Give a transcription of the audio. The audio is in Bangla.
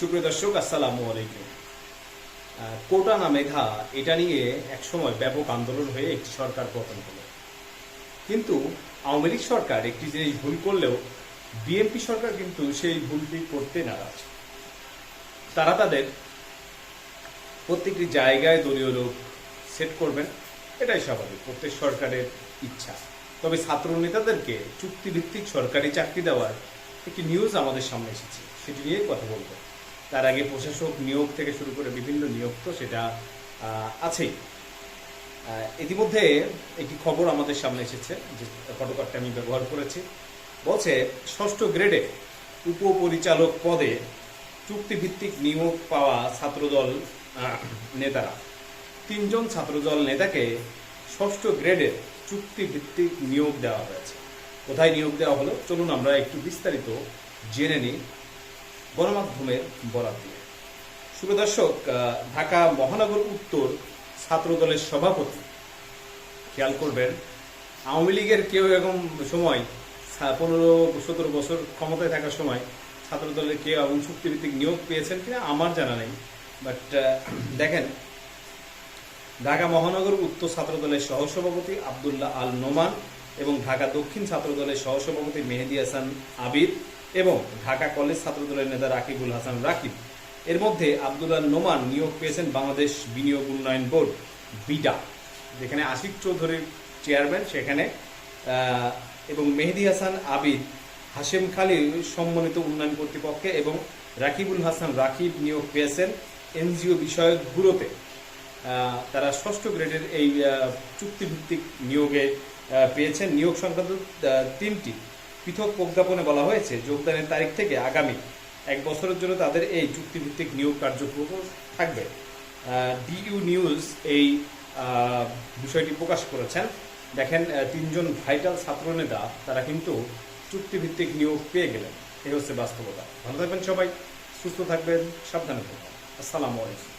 সুপ্রিয় দর্শক, আসসালামু আলাইকুম। কোটা না মেধা, এটা নিয়ে একসময় ব্যাপক আন্দোলন হয়ে একটি সরকার পতন হলো। কিন্তু আওয়ামী লীগ সরকার একটি জিনিস ভুল করলেও বিএনপি সরকার কিন্তু সেই ভুলটি করতে নারাজ। তারা তাদের প্রত্যেকটি জায়গায় দলীয় লোক সেট করবেন, এটাই স্বাভাবিক, প্রত্যেক সরকারের ইচ্ছা। তবে ছাত্র নেতাদেরকে চুক্তিভিত্তিক সরকারি চাকরি দেওয়ার একটি নিউজ আমাদের সামনে এসেছে, সেটি নিয়েই কথা বলবো। তার আগে প্রশাসক নিয়োগ থেকে শুরু করে বিভিন্ন নিয়োগ তো সেটা আছেই। ইতিমধ্যে একটি খবর আমাদের সামনে এসেছে, যে ফটোকার্ডটা আমি ব্যবহার করেছি। বলছে 6ষ্ঠ গ্রেডে উপপরিচালক পদে চুক্তিভিত্তিক নিয়োগ পাওয়া ছাত্রদল নেতারা, 3 জন ছাত্রদল নেতাকে 6ষ্ঠ গ্রেডের চুক্তিভিত্তিক নিয়োগ দেওয়া হয়েছে। কোথায় নিয়োগ দেওয়া হলো, চলুন আমরা একটু বিস্তারিত জেনে নিই গণমাধ্যমের বরাত দিয়ে। শুভ দর্শক, ঢাকা মহানগর উত্তর ছাত্রদলের সভাপতি, খেয়াল করবেন, আওয়ামী লীগের কেউ এরকম সময় 15-17 বছর ক্ষমতায় থাকার সময় ছাত্রদলের কেউ এবং চুক্তিভিত্তিক নিয়োগ পেয়েছেন কিনা আমার জানা নেই। বাট দেখেন, ঢাকা মহানগর উত্তর ছাত্রদলের সহসভাপতি আব্দুল্লাহ আল নোমান এবং ঢাকা দক্ষিণ ছাত্রদলের সহসভাপতি মেহেদী হাসান আবিদ এবং ঢাকা কলেজ ছাত্রদলের নেতা রাকিবুল হাসান রাকিব, এর মধ্যে আব্দুল্লাহ নোমান নিয়োগ পেয়েছেন বাংলাদেশ বিনিয়োগ উন্নয়ন বোর্ড বিডা, যেখানে আশিক চৌধুরীর চেয়ারম্যান সেখানে, এবং মেহেদী হাসান আবিদ হাশেম খালি সম্মানিত উন্নয়ন কর্তৃপক্ষে, এবং রাকিবুল হাসান রাকিব নিয়োগ পেয়েছেন এনজিও বিষয়ক ব্যুরোতে। তারা 6ষ্ঠ গ্রেডের এই চুক্তিভিত্তিক নিয়োগে পেয়েছেন। নিয়োগ সংক্রান্ত 3টি পৃথক প্রজ্ঞাপনে বলা হয়েছে, যোগদানের তারিখ থেকে আগামী 1 বছরের জন্য তাদের এই চুক্তিভিত্তিক নিয়োগ কার্যক্রম থাকবে। ডিইউ নিউজ এই বিষয়টি প্রকাশ করেছেন। দেখেন, 3 জন ভাইটাল ছাত্রনেতা তারা কিন্তু চুক্তিভিত্তিক নিয়োগ পেয়ে গেলেন। এই হচ্ছে বাস্তবতা। ভালো থাকবেন সবাই, সুস্থ থাকবেন, সাবধানে থাকবেন। আসসালামু আলাইকুম।